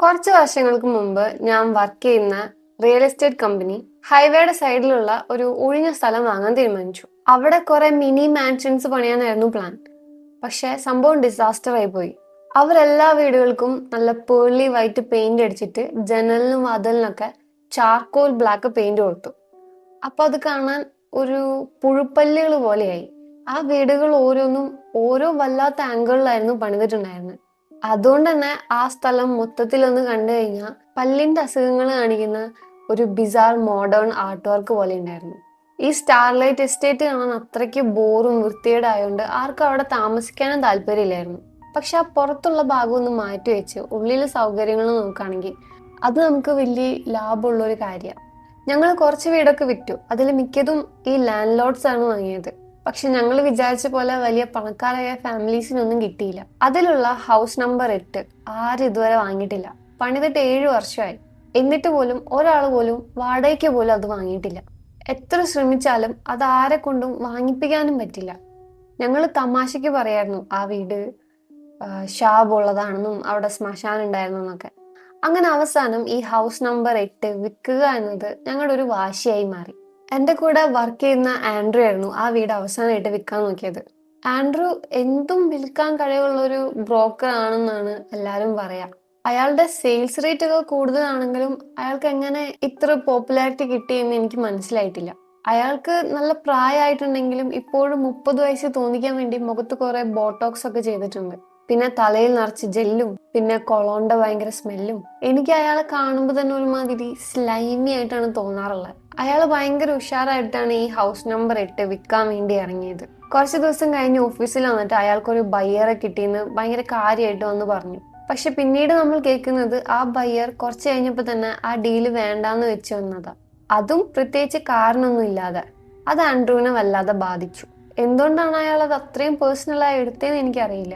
കുറച്ച് വർഷങ്ങൾക്ക് മുമ്പ് ഞാൻ വർക്ക് ചെയ്യുന്ന റിയൽ എസ്റ്റേറ്റ് കമ്പനി ഹൈവേയുടെ സൈഡിലുള്ള ഒരു ഒഴിഞ്ഞ സ്ഥലം വാങ്ങാൻ തീരുമാനിച്ചു. അവിടെ കുറെ മിനി മാൻഷൻസ് പണിയാനായിരുന്നു പ്ലാൻ. പക്ഷെ സംഭവം ഡിസാസ്റ്റർ ആയി പോയി. അവരെല്ലാ വീടുകൾക്കും നല്ല പേർലി വൈറ്റ് പെയിന്റ് അടിച്ചിട്ട് ജനലിനും വാതിലിനൊക്കെ ചാർക്കോൾ ബ്ലാക്ക് പെയിന്റ് കൊടുത്തു. അപ്പൊ അത് കാണാൻ ഒരു പുഴുപ്പല്ലുകൾ പോലെയായി. ആ വീടുകൾ ഓരോന്നും ഓരോ വല്ലാത്ത ആംഗിളിലായിരുന്നു പണിതിട്ടുണ്ടായിരുന്നത്. അതുകൊണ്ട് തന്നെ ആ സ്ഥലം മൊത്തത്തിൽ ഒന്ന് കണ്ടു കഴിഞ്ഞാൽ പല്ലിന്റെ അസുഖങ്ങൾ കാണിക്കുന്ന ഒരു ബിസാർ മോഡേൺ ആർട്ട് വർക്ക് പോലെ ഉണ്ടായിരുന്നു. ഈ സ്റ്റാർലൈറ്റ് എസ്റ്റേറ്റ് കാണാൻ അത്രയ്ക്ക് ബോറും വൃത്തികേടായതുകൊണ്ട് ആർക്കും അവിടെ താമസിക്കാനും താല്പര്യമില്ലായിരുന്നു. പക്ഷെ ആ പുറത്തുള്ള ഭാഗം ഒന്ന് മാറ്റി വെച്ച് ഉള്ളിലെ സൗകര്യങ്ങൾ നോക്കുകയാണെങ്കിൽ അത് നമുക്ക് വലിയ ലാഭമുള്ള ഒരു കാര്യമാണ്. ഞങ്ങൾ കുറച്ച് വീടൊക്കെ വിറ്റു. അതിൽ മിക്കതും ഈ ലാൻഡ് ലോഡ്സ് ആണ് വാങ്ങിയത്. പക്ഷെ ഞങ്ങൾ വിചാരിച്ച പോലെ വലിയ പണക്കാരായ ഫാമിലീസിനൊന്നും കിട്ടിയില്ല. അതിലുള്ള ഹൗസ് നമ്പർ 8 ആരും ഇതുവരെ വാങ്ങിയിട്ടില്ല. പണിതിട്ട് 7 വർഷമായി. എന്നിട്ട് പോലും ഒരാൾ പോലും വാടകയ്ക്ക് പോലും അത് വാങ്ങിയിട്ടില്ല. എത്ര ശ്രമിച്ചാലും അത് ആരെ കൊണ്ടും വാങ്ങിപ്പിക്കാനും പറ്റില്ല. ഞങ്ങൾ തമാശക്ക് പറയായിരുന്നു ആ വീട് ഷാബുള്ളതാണെന്നും അവിടെ ശ്മശാനം ഉണ്ടായിരുന്നു എന്നൊക്കെ. അങ്ങനെ അവസാനം ഈ ഹൗസ് നമ്പർ 8 വിൽക്കുക എന്നത് ഞങ്ങളുടെ ഒരു വാശിയായി മാറി. എന്റെ കൂടെ വർക്ക് ചെയ്യുന്ന ആൻഡ്രു ആയിരുന്നു ആ വീട് അവസാനമായിട്ട് വിൽക്കാൻ നോക്കിയത്. ആൻഡ്രു എന്തും വിൽക്കാൻ കഴിവുള്ള ഒരു ബ്രോക്കർ ആണെന്നാണ് എല്ലാരും പറയാ. അയാളുടെ സെയിൽസ് റേറ്റ് ഒക്കെ കൂടുതലാണെങ്കിലും അയാൾക്ക് എങ്ങനെ ഇത്ര പോപ്പുലാരിറ്റി കിട്ടിയെന്ന് എനിക്ക് മനസ്സിലായിട്ടില്ല. അയാൾക്ക് നല്ല പ്രായമായിട്ടുണ്ടെങ്കിലും ഇപ്പോഴും 30 വയസ്സ് തോന്നിക്കാൻ വേണ്ടി മുഖത്ത് കുറെ ബോട്ടോക്സ് ഒക്കെ ചെയ്തിട്ടുണ്ട്. പിന്നെ തലയിൽ നിറച്ച് ജെല്ലും പിന്നെ കൊളോണ്ട ഭയങ്കര സ്മെല്ലും. എനിക്ക് അയാളെ കാണുമ്പോൾ തന്നെ ഒരുമാതിരി സ്ലൈമി ആയിട്ടാണ് തോന്നാറുള്ളത്. അയാൾ ഭയങ്കര ഉഷാറായിട്ടാണ് ഈ ഹൗസ് നമ്പർ 8 വിൽക്കാൻ വേണ്ടി ഇറങ്ങിയത്. കുറച്ച് ദിവസം കഴിഞ്ഞ് ഓഫീസിൽ വന്നിട്ട് അയാൾക്കൊരു ബയ്യറെ കിട്ടിയെന്ന് ഭയങ്കര കാര്യമായിട്ട് വന്ന് പറഞ്ഞു. പക്ഷെ പിന്നീട് നമ്മൾ കേൾക്കുന്നത് ആ ബയ്യർ കുറച്ച് കഴിഞ്ഞപ്പോൾ തന്നെ ആ ഡീല് വേണ്ടാന്ന് വെച്ച് വന്നതാ. അതും പ്രത്യേകിച്ച് കാരണമൊന്നും ഇല്ലാതെ. അത് ആൻഡ്രൂവിനെ വല്ലാതെ ബാധിച്ചു. എന്തുകൊണ്ടാണ് അയാൾ അത് അത്രയും പേഴ്സണലായി എടുത്തതെന്ന് എനിക്കറിയില്ല.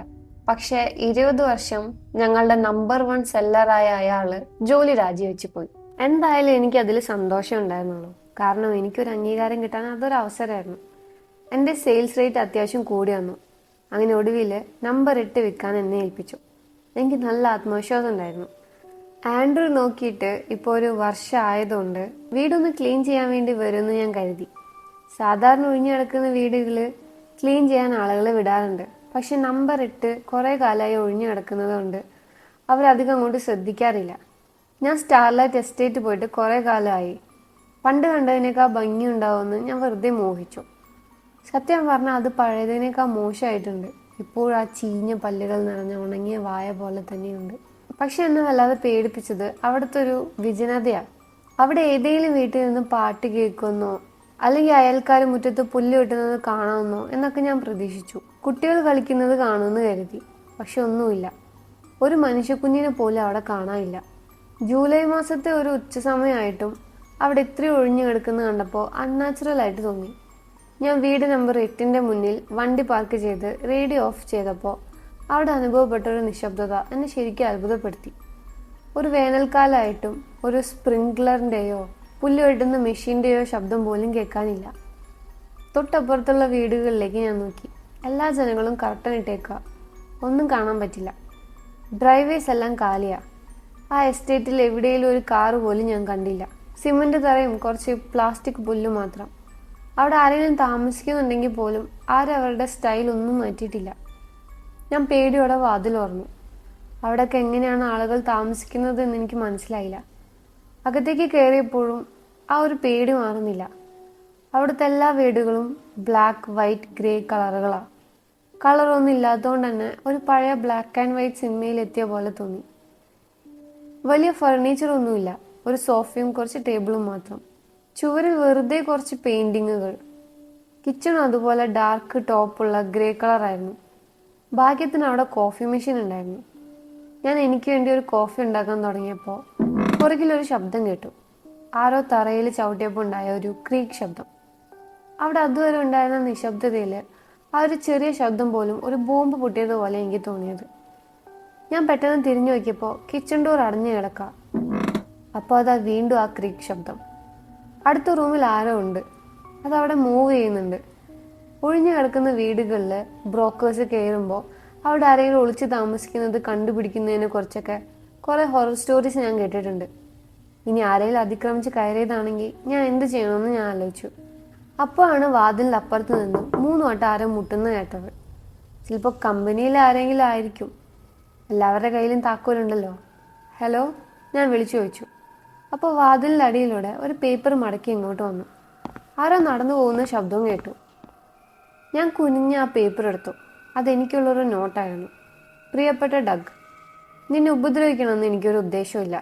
പക്ഷെ 20 വർഷം ഞങ്ങളുടെ നമ്പർ 1 സെല്ലറായ അയാള് ജോലി രാജിവെച്ച് പോയി. എന്തായാലും എനിക്ക് അതിൽ സന്തോഷം ഉണ്ടായിരുന്നുള്ളൂ. കാരണം എനിക്കൊരു അംഗീകാരം കിട്ടാൻ അതൊരു അവസരമായിരുന്നു. എൻ്റെ സെയിൽസ് റേറ്റ് അത്യാവശ്യം കൂടി വന്നു. അങ്ങനെ ഒടുവിൽ നമ്പർ 8 വിൽക്കാൻ എന്നെ ഏൽപ്പിച്ചു. എനിക്ക് നല്ല ആത്മവിശ്വാസം ഉണ്ടായിരുന്നു. ആൻഡ്രൂ നോക്കിയിട്ട് ഇപ്പോൾ ഒരു വർഷം ആയതുകൊണ്ട് വീടൊന്ന് ക്ലീൻ ചെയ്യാൻ വേണ്ടി വരുമെന്ന് ഞാൻ കരുതി. സാധാരണ ഒഴിഞ്ഞു കിടക്കുന്ന വീടുകൾ ക്ലീൻ ചെയ്യാൻ ആളുകളെ വിടാറുണ്ട്. പക്ഷെ നമ്പർ 8 കുറേ കാലമായി ഒഴിഞ്ഞു കിടക്കുന്നത് കൊണ്ട് അവരധികം അങ്ങോട്ട് ശ്രദ്ധിക്കാറില്ല. ഞാൻ സ്റ്റാർലൈറ്റ് എസ്റ്റേറ്റ് പോയിട്ട് കുറേ കാലമായി. പണ്ട് കണ്ടതിനേക്കാൾ ഭംഗി ഉണ്ടാവുമെന്ന് ഞാൻ വെറുതെ മോഹിച്ചു. സത്യം പറഞ്ഞാൽ അത് പഴയതിനേക്കാൾ മോശമായിട്ടുണ്ട്. ഇപ്പോഴും ആ ചീഞ്ഞ പല്ലുകൾ നിറഞ്ഞ ഉണങ്ങിയ വായ പോലെ തന്നെയുണ്ട്. പക്ഷെ എന്നെ വല്ലാതെ പേടിപ്പിച്ചത് അവിടുത്തെ ഒരു വിജനതയാണ്. അവിടെ ഏതെങ്കിലും വീട്ടിൽ നിന്ന് പാട്ട് കേൾക്കുമെന്നോ അല്ലെങ്കിൽ അയൽക്കാർ മുറ്റത്ത് പുല്ല് വെട്ടുന്നത് കാണാമെന്നോ എന്നൊക്കെ ഞാൻ പ്രതീക്ഷിച്ചു. കുട്ടികൾ കളിക്കുന്നത് കാണുമെന്ന് കരുതി. പക്ഷെ ഒന്നുമില്ല. ഒരു മനുഷ്യക്കുഞ്ഞിനെ പോലും അവിടെ കാണാനില്ല. ജൂലൈ മാസത്തെ ഒരു ഉച്ച സമയമായിട്ടും അവിടെ ഇത്രയും ഒഴിഞ്ഞു കിടക്കുന്നത് കണ്ടപ്പോൾ അൺനാച്ചുറൽ ആയിട്ട് തോന്നി. ഞാൻ വീട് നമ്പർ 8 മുന്നിൽ വണ്ടി പാർക്ക് ചെയ്ത് റേഡിയോ ഓഫ് ചെയ്തപ്പോൾ അവിടെ അനുഭവപ്പെട്ട ഒരു നിശബ്ദത എന്നെ ശരിക്കും അത്ഭുതപ്പെടുത്തി. ഒരു വേനൽക്കാലമായിട്ടും ഒരു സ്പ്രിംഗ്ലറിൻ്റെയോ പുല്ല് വെട്ടുന്ന മെഷീൻ്റെയോ ശബ്ദം പോലും കേൾക്കാനില്ല. തൊട്ടപ്പുറത്തുള്ള വീടുകളിലേക്ക് ഞാൻ നോക്കി. എല്ലാ ജനങ്ങളും കർട്ടൻ ഇട്ടേക്കുക. ഒന്നും കാണാൻ പറ്റില്ല. ഡ്രൈവേസ് എല്ലാം കാലിയാ. ആ എസ്റ്റേറ്റിൽ എവിടെയെങ്കിലും ഒരു കാറ് പോലും ഞാൻ കണ്ടില്ല. സിമന്റ് തറയും കുറച്ച് പ്ലാസ്റ്റിക് പുല്ല് മാത്രം. അവിടെ ആരെങ്കിലും താമസിക്കുന്നുണ്ടെങ്കിൽ പോലും ആരും അവരുടെ സ്റ്റൈൽ ഒന്നും മാറ്റിയിട്ടില്ല. ഞാൻ പേടിയോടെ വാതിൽ തുറന്നു. അവിടെയൊക്കെ എങ്ങനെയാണ് ആളുകൾ താമസിക്കുന്നത് എന്ന് എനിക്ക് മനസ്സിലായില്ല. അകത്തേക്ക് കയറിയപ്പോഴും ആ ഒരു പേടി മാറുന്നില്ല. അവിടുത്തെ എല്ലാ വീടുകളും ബ്ലാക്ക്, വൈറ്റ്, ഗ്രേ കളറുകളാണ്. കളറൊന്നും ഇല്ലാത്തതുകൊണ്ട് തന്നെ ഒരു പഴയ ബ്ലാക്ക് ആൻഡ് വൈറ്റ് സിനിമയിൽ എത്തിയ പോലെ തോന്നി. വലിയ ഫർണിച്ചറൊന്നുമില്ല. ഒരു സോഫയും കുറച്ച് ടേബിളും മാത്രം. ചുവരിൽ വെറുതെ കുറച്ച് പെയിന്റിങ്ങുകൾ. കിച്ചണും അതുപോലെ ഡാർക്ക് ടോപ്പുള്ള ഗ്രേ കളറായിരുന്നു. ഭാഗ്യത്തിന് അവിടെ കോഫി മെഷീൻ ഉണ്ടായിരുന്നു. ഞാൻ എനിക്ക് വേണ്ടി ഒരു കോഫി ഉണ്ടാക്കാൻ തുടങ്ങിയപ്പോൾ പുറകിലൊരു ശബ്ദം കേട്ടു. ആരോ തറയിൽ ചവിട്ടിയപ്പോൾ ഉണ്ടായ ഒരു ക്രീക്ക് ശബ്ദം. അവിടെ അതുവരെ ഉണ്ടായിരുന്ന നിശബ്ദതയിൽ ആ ഒരു ചെറിയ ശബ്ദം പോലും ഒരു ബോംബ് പൊട്ടിയതുപോലെ എനിക്ക് തോന്നിയത്. ഞാൻ പെട്ടെന്ന് തിരിഞ്ഞു നോക്കിയപ്പോൾ കിച്ചൺ ഡോർ അടഞ്ഞു കിടക്കാം. അപ്പോൾ അതാ വീണ്ടും ആ ക്രീക്ക് ശബ്ദം. അടുത്ത റൂമിൽ ആരോ ഉണ്ട്. അതവിടെ മൂവ് ചെയ്യുന്നുണ്ട്. ഒഴിഞ്ഞു കിടക്കുന്ന വീടുകളിൽ ബ്രോക്കേഴ്സ് കയറുമ്പോൾ അവിടെ ആരെങ്കിലും ഒളിച്ച് താമസിക്കുന്നത് കണ്ടുപിടിക്കുന്നതിനെ കുറിച്ചൊക്കെ കുറേ ഹൊറർ സ്റ്റോറീസ് ഞാൻ കേട്ടിട്ടുണ്ട്. ഇനി ആരെങ്കിലും അതിക്രമിച്ച് കയറിയതാണെങ്കിൽ ഞാൻ എന്ത് ചെയ്യണമെന്ന് ഞാൻ ആലോചിച്ചു. അപ്പോഴാണ് വാതിലിൻ്റെ അപ്പുറത്ത് നിന്നും 3 വട്ടം ആരോ മുട്ടുന്നത് കേട്ടത്. ചിലപ്പോൾ കമ്പനിയിൽ ആരെങ്കിലും ആയിരിക്കും. എല്ലാവരുടെ കയ്യിലും താക്കോലുണ്ടല്ലോ. ഹലോ, ഞാൻ വിളിച്ചു ചോദിച്ചു. അപ്പോൾ വാതിലിൻ്റെ അടിയിലൂടെ ഒരു പേപ്പർ മടക്കി ഇങ്ങോട്ട് വന്നു. ആരോ നടന്നു പോകുന്ന ശബ്ദവും കേട്ടു. ഞാൻ കുനിഞ്ഞ് ആ പേപ്പർ എടുത്തു. അതെനിക്കുള്ളൊരു നോട്ടായിരുന്നു. പ്രിയപ്പെട്ട ഡഗ്, നിന്നെ ഉപദ്രവിക്കണമെന്ന് എനിക്കൊരു ഉദ്ദേശമില്ല.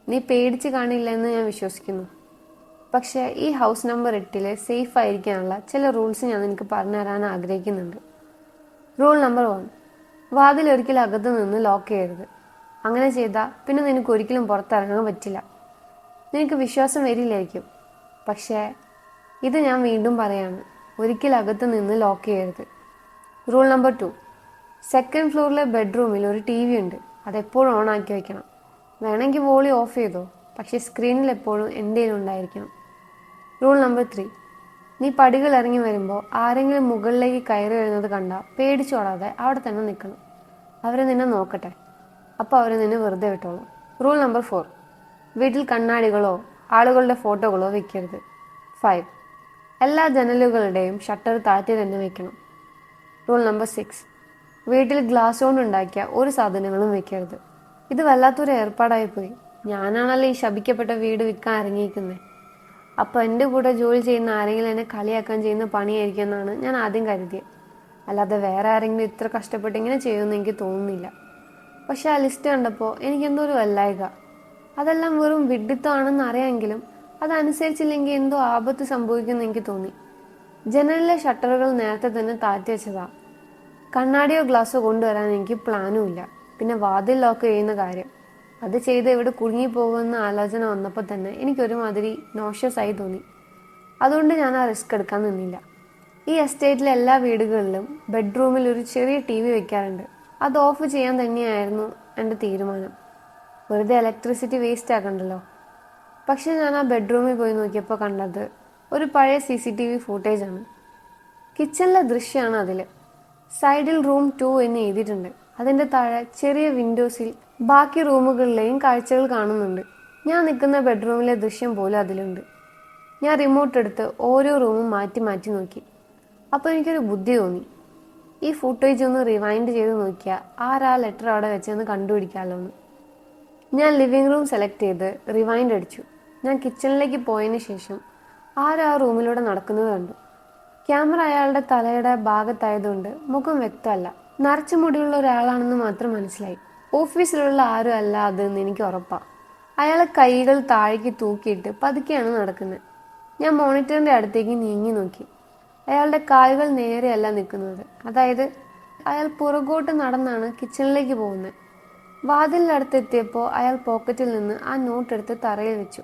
നീ പേടിച്ച് കാണില്ല എന്ന് ഞാൻ വിശ്വസിക്കുന്നു. പക്ഷേ ഈ ഹൗസ് നമ്പർ 8 സേഫ് ആയിരിക്കാനുള്ള ചില റൂൾസ് ഞാൻ നിനക്ക് പറഞ്ഞു തരാൻ ആഗ്രഹിക്കുന്നുണ്ട്. റൂൾ നമ്പർ 1, വാതിൽ ഒരിക്കലും അകത്ത് നിന്ന് ലോക്ക് ചെയ്യരുത്. അങ്ങനെ ചെയ്താൽ പിന്നെ നിനക്ക് ഒരിക്കലും പുറത്തിറങ്ങാൻ പറ്റില്ല. നിനക്ക് വിശ്വാസം വരില്ലായിരിക്കും, പക്ഷേ ഇത് ഞാൻ വീണ്ടും പറയാണ്, ഒരിക്കലും അകത്ത് നിന്ന് ലോക്ക് ചെയ്യരുത്. റൂൾ നമ്പർ 2, സെക്കൻഡ് ഫ്ലോറിലെ ബെഡ്റൂമിൽ ഒരു TV ഉണ്ട്. അതെപ്പോഴും ഓൺ ആക്കി വയ്ക്കണം. വേണമെങ്കിൽ വോളി ഓഫ് ചെയ്തോ, പക്ഷേ സ്ക്രീനിൽ എപ്പോഴും എന്തെങ്കിലും ഉണ്ടായിരിക്കണം. റൂൾ നമ്പർ 3, നീ പടികൾ ഇറങ്ങി വരുമ്പോൾ ആരെങ്കിലും മുകളിലേക്ക് കയറി വരുന്നത് കണ്ടാൽ പേടിച്ചോടാതെ അവിടെ തന്നെ നിൽക്കണം. അവർ നിന്നെ നോക്കട്ടെ, അപ്പോൾ അവർ നിന്നെ വെറുതെ വിട്ടോളും. റൂൾ നമ്പർ 4, വീട്ടിൽ കണ്ണാടികളോ ആളുകളുടെ ഫോട്ടോകളോ വെക്കരുത്. 5, എല്ലാ ജനലുകളുടെയും ഷട്ടർ താഴ്ത്തി തന്നെ വെക്കണം. റൂൾ നമ്പർ 6, വീട്ടിൽ ഗ്ലാസ് കൊണ്ട് ഉണ്ടാക്കിയ ഒരു സാധനങ്ങളും വെക്കരുത്. ഇത് വല്ലാത്തൊരു ഏർപ്പാടായിപ്പോയി. ഞാനാണല്ലോ ഈ ശപിക്കപ്പെട്ട വീട് വിൽക്കാൻ ഇറങ്ങിയിരിക്കുന്നത്. അപ്പോൾ എൻ്റെ കൂടെ ജോലി ചെയ്യുന്ന ആരെങ്കിലും എന്നെ കളിയാക്കാൻ ചെയ്യുന്ന പണിയായിരിക്കും എന്നാണ് ഞാൻ ആദ്യം കരുതിയത്. അല്ലാതെ വേറെ ആരെങ്കിലും ഇത്ര കഷ്ടപ്പെട്ട് ഇങ്ങനെ ചെയ്യുമെന്ന് എനിക്ക് തോന്നുന്നില്ല. പക്ഷെ ആ ലിസ്റ്റ് കണ്ടപ്പോൾ എനിക്കെന്തോ ഒരു വല്ലായിക. അതെല്ലാം വെറും വിഡ്ഢിത്തമാണെന്ന് അറിയാമെങ്കിലും അതനുസരിച്ചില്ലെങ്കിൽ എന്തോ ആപത്ത് സംഭവിക്കുമെന്ന് എനിക്ക് തോന്നി. ജനലിലെ ഷട്ടറുകൾ നേരത്തെ തന്നെ താഴ്ത്തി വെച്ചതാ. കണ്ണാടിയോ ഗ്ലാസ്സോ കൊണ്ടുവരാൻ എനിക്ക് പ്ലാനും ഇല്ല. പിന്നെ വാതിൽ ലോക്ക് ചെയ്യുന്ന കാര്യം, അത് ചെയ്ത് ഇവിടെ കുടുങ്ങിപ്പോകുമെന്ന ആലോചന വന്നപ്പോൾ തന്നെ എനിക്കൊരുമാതിരി നോഷ്യസ് ആയി തോന്നി. അതുകൊണ്ട് ഞാൻ ആ റിസ്ക് എടുക്കാൻ നിന്നില്ല. ഈ എസ്റ്റേറ്റിലെ എല്ലാ വീടുകളിലും ബെഡ്റൂമിൽ ഒരു ചെറിയ TV വെക്കാറുണ്ട്. അത് ഓഫ് ചെയ്യാൻ തന്നെയായിരുന്നു എൻ്റെ തീരുമാനം. വെറുതെ ഇലക്ട്രിസിറ്റി വേസ്റ്റ് ആക്കണ്ടല്ലോ. പക്ഷെ ഞാൻ ആ ബെഡ്റൂമിൽ പോയി നോക്കിയപ്പോൾ കണ്ടത് ഒരു പഴയ CCTV ഫൂട്ടേജാണ്. കിച്ചണിലെ ദൃശ്യമാണ് അതിൽ. സൈഡിൽ റൂം 2 എന്ന് എഴുതിയിട്ടുണ്ട്. അതിൻ്റെ താഴെ ചെറിയ വിൻഡോസിൽ ബാക്കി റൂമുകളിലെയും കാഴ്ചകൾ കാണുന്നുണ്ട്. ഞാൻ നിൽക്കുന്ന ബെഡ്റൂമിലെ ദൃശ്യം പോലും അതിലുണ്ട്. ഞാൻ റിമോട്ട് എടുത്ത് ഓരോ റൂമും മാറ്റി മാറ്റി നോക്കി. അപ്പോൾ എനിക്കൊരു ബുദ്ധി തോന്നി. ഈ ഫുട്ടേജ് ഒന്ന് റിവൈൻഡ് ചെയ്ത് നോക്കിയാൽ ആരാ ലെറ്റർ അവിടെ വെച്ചെന്ന് കണ്ടുപിടിക്കാമല്ലോ എന്ന്. ഞാൻ ലിവിങ് റൂം സെലക്ട് ചെയ്ത് റിവൈൻഡ് അടിച്ചു. ഞാൻ കിച്ചണിലേക്ക് പോയതിന് ശേഷം ആരാ ആ റൂമിലൂടെ നടക്കുന്നത് കണ്ടു. ക്യാമറ അയാളുടെ തലയുടെ ഭാഗത്തായതുകൊണ്ട് മുഖം വ്യക്തമല്ല. നരച്ച മുടിയുള്ള ഒരാളാണെന്ന് മാത്രം മനസ്സിലായി. ഓഫീസിലുള്ള ആരും അല്ല അതെന്ന് എനിക്ക് ഉറപ്പാണ്. അയാളെ കൈകൾ താഴേക്ക് തൂക്കിയിട്ട് പതുക്കെയാണ് നടക്കുന്നത്. ഞാൻ മോണിറ്ററിൻ്റെ അടുത്തേക്ക് നീങ്ങി നോക്കി. അയാളുടെ കാലുകൾ നേരെയല്ല നിൽക്കുന്നത്. അതായത് അയാൾ പുറകോട്ട് നടന്നാണ് കിച്ചണിലേക്ക് പോകുന്നത്. വാതിലിനടുത്തെത്തിയപ്പോൾ അയാൾ പോക്കറ്റിൽ നിന്ന് ആ നോട്ട് എടുത്ത് തറയിൽ വെച്ചു.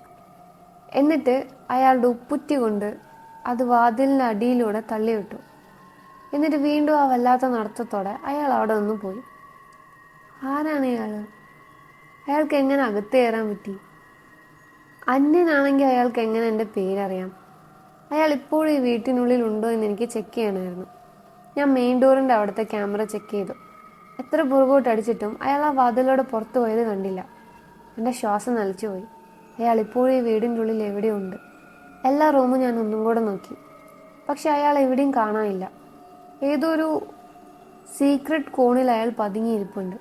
എന്നിട്ട് അയാളുടെ ഉപ്പുറ്റി കൊണ്ട് അത് വാതിലിൻ്റെ അടിയിലൂടെ തള്ളിവിട്ടു. എന്നിട്ട് വീണ്ടും ആ വല്ലാത്ത നടത്തത്തോടെ അയാൾ അവിടെ നിന്ന് പോയി. ആരാണ് അയാൾ? അയാൾക്ക് എങ്ങനെ അകത്ത് കയറാൻ പറ്റി? അന്യനാണെങ്കിൽ അയാൾക്ക് എങ്ങനെ എൻ്റെ പേരറിയാം? അയാൾ ഇപ്പോഴും ഈ വീട്ടിനുള്ളിൽ ഉണ്ടോ എന്ന് എനിക്ക് ചെക്ക് ചെയ്യണമായിരുന്നു. ഞാൻ മെയിൻ ഡോറിൻ്റെ അവിടുത്തെ ക്യാമറ ചെക്ക് ചെയ്തു. എത്ര പുറകോട്ട് അടിച്ചിട്ടും അയാൾ ആ വാതിലോടെ പുറത്തു പോയത് കണ്ടില്ല. എൻ്റെ ശ്വാസം നിലച്ചുപോയി. അയാൾ ഇപ്പോഴും ഈ വീടിൻ്റെ ഉള്ളിൽ എവിടെയുണ്ട്. എല്ലാ റൂമും ഞാൻ ഒന്നും കൂടെ നോക്കി. പക്ഷെ അയാൾ എവിടെയും കാണാനില്ല. ഏതോ ഒരു സീക്രട്ട് കോണിൽ അയാൾ പതുങ്ങിയിരിപ്പുണ്ട്.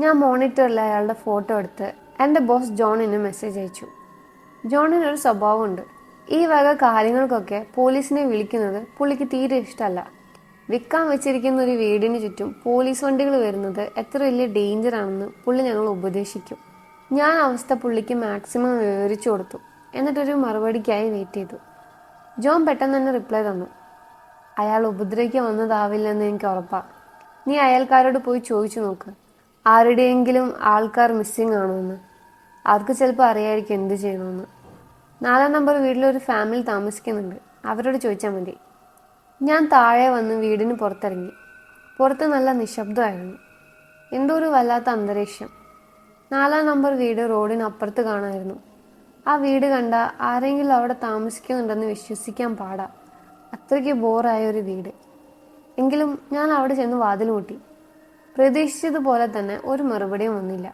ഞാൻ മോണിറ്ററിൽ അയാളുടെ ഫോട്ടോ എടുത്ത് എൻ്റെ ബോസ് ജോണിന് മെസ്സേജ് അയച്ചു. ജോണിനൊരു സ്വഭാവമുണ്ട്. ഈ വക കാര്യങ്ങൾക്കൊക്കെ പോലീസിനെ വിളിക്കുന്നത് പുള്ളിക്ക് തീരെ ഇഷ്ടമല്ല. വിൽക്കാൻ വെച്ചിരിക്കുന്ന ഒരു വീടിന് ചുറ്റും പോലീസ് വണ്ടികൾ വരുന്നത് എത്ര വലിയ ഡേഞ്ചറാണെന്ന് പുള്ളി ഞങ്ങൾ ഉപദേശിക്കും. ഞാൻ അവസ്ഥ പുള്ളിക്ക് മാക്സിമം വിവരിച്ചു കൊടുത്തു. എന്നിട്ടൊരു മറുപടിക്കായി വെയിറ്റ് ചെയ്തു. ജോൺ പെട്ടെന്ന് തന്നെ റിപ്ലൈ തന്നു. അയാൾ ഉപദ്രവിക്കാൻ വന്നതാവില്ലെന്ന് എനിക്ക് ഉറപ്പാണ്. നീ അയൽക്കാരോട് പോയി ചോദിച്ചു നോക്ക്, ആരുടെയെങ്കിലും ആൾക്കാർ മിസ്സിങ് ആണോ എന്ന്. അവർക്ക് ചിലപ്പോൾ അറിയായിരിക്കും എന്ത് ചെയ്യണമെന്ന്. 4 നമ്പർ വീട്ടിലൊരു ഫാമിലി താമസിക്കുന്നുണ്ട്. അവരോട് ചോദിച്ചാൽ മതി. ഞാൻ താഴെ വന്ന് വീടിന് പുറത്തിറങ്ങി. പുറത്ത് നല്ല നിശബ്ദമായിരുന്നു. എന്തോ ഒരു വല്ലാത്ത അന്തരീക്ഷം. 4 നമ്പർ വീട് റോഡിനപ്പുറത്ത് കാണാമായിരുന്നു. ആ വീട് കണ്ട ആരെങ്കിലും അവിടെ താമസിക്കുന്നുണ്ടെന്ന് വിശ്വസിക്കാൻ പാടാ. അത്രയ്ക്ക് ബോറായ ഒരു വീട്. എങ്കിലും ഞാൻ അവിടെ ചെന്ന് വാതിൽ മുട്ടി. പ്രതീക്ഷിച്ചതുപോലെ തന്നെ ഒരു മറുപടിയും വന്നില്ല.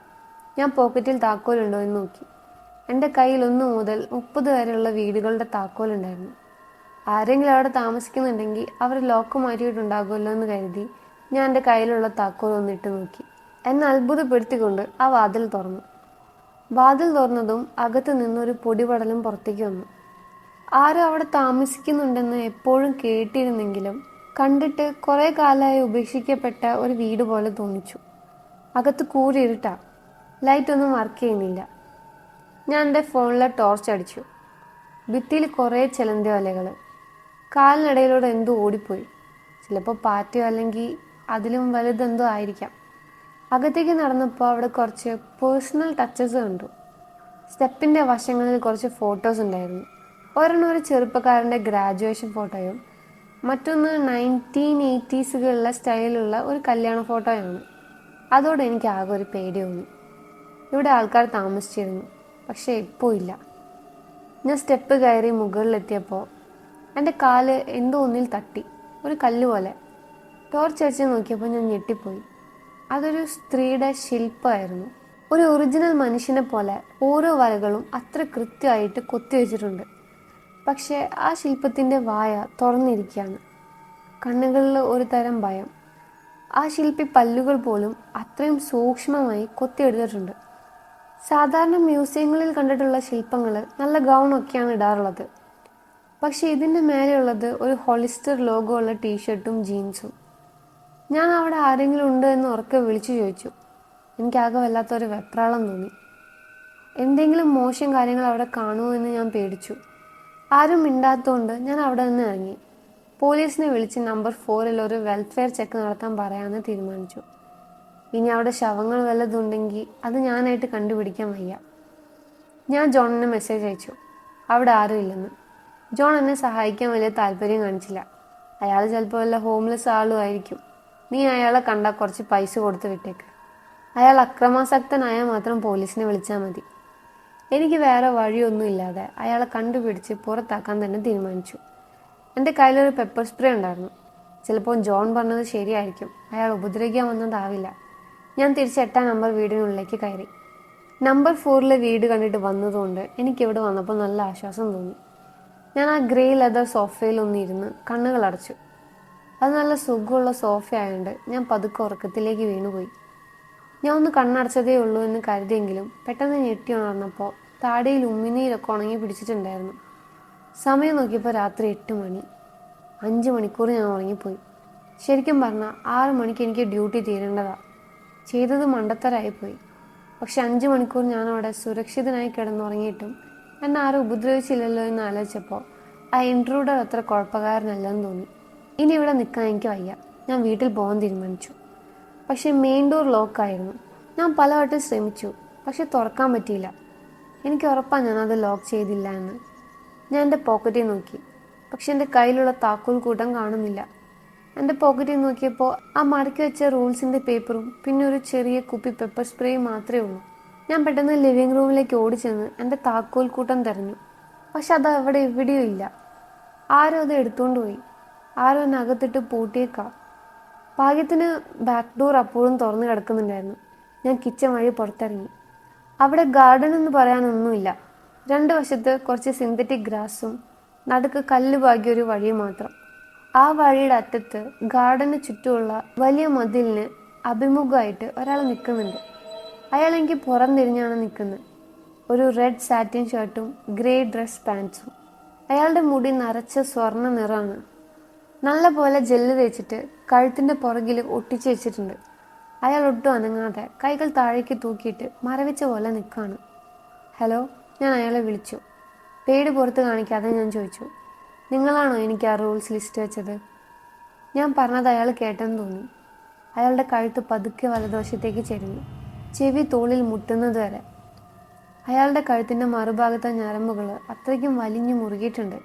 ഞാൻ പോക്കറ്റിൽ താക്കോലുണ്ടോ എന്ന് നോക്കി. എൻ്റെ കയ്യിൽ 1 മുതൽ 30 വരെയുള്ള വീടുകളുടെ താക്കോലുണ്ടായിരുന്നു. ആരെങ്കിലും അവിടെ താമസിക്കുന്നുണ്ടെങ്കിൽ അവർ ലോക്ക് മാറ്റിയിട്ടുണ്ടാകുമല്ലോ എന്ന് കരുതി ഞാൻ എൻ്റെ കയ്യിലുള്ള താക്കോൽ ഒന്നിട്ട് നോക്കി. എന്നെ അത്ഭുതപ്പെടുത്തിക്കൊണ്ട് ആ വാതിൽ തുറന്നു. വാതിൽ തുറന്നതും അകത്ത് നിന്നൊരു പൊടിപടലം പുറത്തേക്ക് വന്നു. ആരും അവിടെ താമസിക്കുന്നുണ്ടെന്ന് എപ്പോഴും കേട്ടിരുന്നെങ്കിലും കണ്ടിട്ട് കുറേ കാലമായി ഉപേക്ഷിക്കപ്പെട്ട ഒരു വീട് പോലെ തോന്നിച്ചു. അകത്ത് കൂരിരുട്ടാ, ലൈറ്റൊന്നും വർക്ക് ചെയ്യുന്നില്ല. ഞാൻ എൻ്റെ ഫോണിലെ ടോർച്ച് അടിച്ചു. ഭിത്തിയിൽ കുറേ ചിലന്തി വലകൾ. കാലിനിടയിലൂടെ എന്തോ ഓടിപ്പോയി. ചിലപ്പോൾ പാറ്റയോ അല്ലെങ്കിൽ അതിലും വലുതെന്തോ ആയിരിക്കാം. അകത്തേക്ക് നടന്നപ്പോൾ അവിടെ കുറച്ച് പേഴ്സണൽ ടച്ചസ് കണ്ടു. സ്റ്റെപ്പിൻ്റെ വശങ്ങളിൽ കുറച്ച് ഫോട്ടോസ് ഉണ്ടായിരുന്നു. ഒരെണ്ണം ഒരു ചെറുപ്പക്കാരൻ്റെ ഗ്രാജുവേഷൻ ഫോട്ടോയും മറ്റൊന്ന് 1980s സ്റ്റൈലുള്ള ഒരു കല്യാണ ഫോട്ടോയാണ്. അതോടെ എനിക്ക് ആകെ ഒരു പേടി തോന്നി. ഇവിടെ ആൾക്കാർ താമസിച്ചിരുന്നു, പക്ഷേ ഇപ്പോൾ ഇല്ല. ഞാൻ സ്റ്റെപ്പ് കയറി മുകളിലെത്തിയപ്പോൾ എൻ്റെ കാല് എന്തോ ഒന്നിൽ തട്ടി, ഒരു കല്ല് പോലെ. ടോർച്ച് അടിച്ച് നോക്കിയപ്പോൾ ഞാൻ ഞെട്ടിപ്പോയി. അതൊരു സ്ത്രീയുടെ ശില്പമായിരുന്നു. ഒരു ഒറിജിനൽ മനുഷ്യനെ പോലെ ഓരോ വരകളും അത്ര കൃത്യമായിട്ട് കൊത്തിവെച്ചിട്ടുണ്ട്. പക്ഷേ ആ ശില്പത്തിൻ്റെ വായ തുറന്നിരിക്കുകയാണ്. കണ്ണുകളിൽ ഒരു തരം ഭയം. ആ ശില്പി പല്ലുകൾ പോലും അത്രയും സൂക്ഷ്മമായി കൊത്തിയെടുത്തിട്ടുണ്ട്. സാധാരണ മ്യൂസിയങ്ങളിൽ കണ്ടിട്ടുള്ള ശില്പങ്ങൾ നല്ല ഗൗണൊക്കെയാണ് ഇടാറുള്ളത്. പക്ഷെ ഇതിൻ്റെ മേലെയുള്ളത് ഒരു ഹോളിസ്റ്റർ ലോഗോ ഉള്ള ടീഷർട്ടും ജീൻസും. ഞാൻ അവിടെ ആരെങ്കിലും ഉണ്ട് എന്ന് ഉറക്കെ വിളിച്ചു ചോദിച്ചു. എനിക്കാകെ വല്ലാത്തൊരു വെപ്രാളം തോന്നി. എന്തെങ്കിലും മോശം കാര്യങ്ങൾ അവിടെ കാണുമോ എന്ന് ഞാൻ പേടിച്ചു. ആരും മിണ്ടാത്തതുകൊണ്ട് ഞാൻ അവിടെ നിന്ന് ഇറങ്ങി. പോലീസിനെ വിളിച്ച് നമ്പർ 4 ഒരു വെൽഫെയർ ചെക്ക് നടത്താൻ പറയാമെന്ന് തീരുമാനിച്ചു. ഇനി അവിടെ ശവങ്ങൾ വല്ലതുണ്ടെങ്കിൽ അത് ഞാനായിട്ട് കണ്ടുപിടിക്കാൻ വയ്യ. ഞാൻ ജോണിന് മെസ്സേജ് അയച്ചു, അവിടെ ആരും ഇല്ലെന്ന്. ജോൺ എന്നെ സഹായിക്കാൻ വലിയ താല്പര്യം കാണിച്ചില്ല. അയാൾ ചിലപ്പോൾ വല്ല ഹോംലെസ് ആളും ആയിരിക്കും. നീ അയാളെ കണ്ടാൽ കുറച്ച് പൈസ കൊടുത്ത് വിട്ടേക്ക്. അയാൾ അക്രമാസക്തനായാൽ മാത്രം പോലീസിനെ വിളിച്ചാൽ മതി. എനിക്ക് വേറെ വഴിയൊന്നും ഇല്ലാതെ അയാളെ കണ്ടുപിടിച്ച് പുറത്താക്കാൻ തന്നെ തീരുമാനിച്ചു. എൻ്റെ കയ്യിലൊരു പെപ്പർ സ്പ്രേ ഉണ്ടായിരുന്നു. ചിലപ്പോൾ ജോൺ പറഞ്ഞത് ശരിയായിരിക്കും, അയാൾ ഉപദ്രവിക്കാൻ വന്നതാവില്ല. ഞാൻ തിരിച്ച് 8-ാം നമ്പർ വീടിനുള്ളിലേക്ക് കയറി. നമ്പർ 4 വീട് കണ്ടിട്ട് വന്നതുകൊണ്ട് എനിക്കിവിടെ വന്നപ്പോൾ നല്ല ആശ്വാസം തോന്നി. ഞാൻ ആ ഗ്രേ ലെതർ സോഫയിൽ ഒന്നിരുന്ന് കണ്ണുകൾ അടച്ചു. അത് നല്ല സുഖമുള്ള സോഫ ആയതുകൊണ്ട് ഞാൻ പതുക്കെ ഉറക്കത്തിലേക്ക് വീണുപോയി. ഞാൻ ഒന്ന് കണ്ണടച്ചതേ ഉള്ളൂ എന്ന് കരുതിയെങ്കിലും പെട്ടെന്ന് ഞെട്ടി ഉണർന്നപ്പോൾ താടിയിൽ ഉമ്മിനീരൊക്കെ ഉണങ്ങി പിടിച്ചിട്ടുണ്ടായിരുന്നു. സമയം നോക്കിയപ്പോൾ രാത്രി 8 മണി. 5 മണിക്കൂർ ഞാൻ ഉറങ്ങിപ്പോയി. ശരിക്കും പറഞ്ഞാൽ 6 മണിക്ക് എനിക്ക് ഡ്യൂട്ടി തീരേണ്ടതാണ്. ചെയ്തത് മണ്ടത്തരായിപ്പോയി. പക്ഷെ 5 മണിക്കൂർ ഞാനവിടെ സുരക്ഷിതനായി കിടന്നുറങ്ങിയിട്ടും എന്നെ ആരും ഉപദ്രവിച്ചില്ലല്ലോ എന്ന് ആലോചിച്ചപ്പോൾ ആ ഇൻട്രൂഡർ അത്ര കുഴപ്പക്കാരനല്ലെന്ന് തോന്നി. ഇനി ഇവിടെ നിൽക്കാൻ എനിക്ക് വയ്യ. ഞാൻ വീട്ടിൽ പോകാൻ തീരുമാനിച്ചു. പക്ഷെ മെയിൻ ഡോർ ലോക്കായിരുന്നു. ഞാൻ പലവട്ടം ശ്രമിച്ചു, പക്ഷെ തുറക്കാൻ പറ്റിയില്ല. എനിക്ക് ഉറപ്പാണ് ഞാനത് ലോക്ക് ചെയ്തില്ല എന്ന്. ഞാൻ എൻ്റെ പോക്കറ്റിൽ നോക്കി, പക്ഷെ എൻ്റെ കയ്യിലുള്ള താക്കോൽ കൂട്ടം കാണുന്നില്ല. എൻ്റെ പോക്കറ്റിൽ നോക്കിയപ്പോൾ ആ മടക്കി വെച്ച റൂൾസിൻ്റെ പേപ്പറും പിന്നെ ഒരു ചെറിയ കുപ്പി പെപ്പർ സ്പ്രേയും മാത്രമേ ഉള്ളൂ. ഞാൻ പെട്ടെന്ന് ലിവിങ് റൂമിലേക്ക് ഓടിച്ചെന്ന് എൻ്റെ താക്കോൽ കൂട്ടം തിരഞ്ഞു. പക്ഷെ അത് അവിടെ എവിടെയും ഇല്ല. ആരും അത് എടുത്തുകൊണ്ട് പോയി. ആരും എന്നെ അകത്തിട്ട് പൂട്ടിയേക്കാം. ഭാഗ്യത്തിന് ബാക്ക് ഡോർ അപ്പോഴും തുറന്നു കിടക്കുന്നുണ്ടായിരുന്നു. ഞാൻ കിച്ചൺ വഴി പുറത്തിറങ്ങി. അവിടെ ഗാർഡൻ എന്ന് പറയാനൊന്നുമില്ല. 2 വശത്ത് കുറച്ച് സിന്തറ്റിക് ഗ്രാസും നടുക്ക് കല്ല് പാകിയൊരു വഴി മാത്രം. ആ വഴിയുടെ അറ്റത്ത് ഗാർഡന് ചുറ്റുമുള്ള വലിയ മതിലിന് അഭിമുഖമായിട്ട് ഒരാൾ നിൽക്കുന്നുണ്ട്. അയാൾ എനിക്ക് പുറം തിരിഞ്ഞാണ് നിൽക്കുന്നത്. ഒരു റെഡ് സാറ്റിൻ ഷർട്ടും ഗ്രേ ഡ്രസ് പാൻസും. അയാളുടെ മുടി നിറച്ച സ്വർണ്ണ നിറമാണ്. നല്ല പോലെ ജെല്ല് തേച്ചിട്ട് കഴുത്തിൻ്റെ പുറകിൽ ഒട്ടിച്ച് വെച്ചിട്ടുണ്ട്. അയാൾ ഒട്ടും അനങ്ങാതെ കൈകൾ താഴേക്ക് തൂക്കിയിട്ട് മരവിച്ച പോലെ നിൽക്കുകയാണ്. ഹലോ, ഞാൻ അയാളെ വിളിച്ചു. പേടി പുറത്ത് കാണിക്കാതെ ഞാൻ ചോദിച്ചു, നിങ്ങളാണോ എനിക്ക് ആ റൂൾസ് ലിസ്റ്റ് വെച്ചത്? ഞാൻ പറഞ്ഞത് അയാൾ കേട്ടെന്ന് തോന്നി. അയാളുടെ കഴുത്ത് പതുക്കെ വലതുവശത്തേക്ക് ചെരിഞ്ഞു, ചെവി തോളിൽ മുട്ടുന്നത് വരെ. അയാളുടെ കഴുത്തിൻ്റെ മറുഭാഗത്തെ ഞരമ്പുകൾ അത്രയ്ക്കും വലിഞ്ഞു മുറുകിയിട്ടുണ്ട്.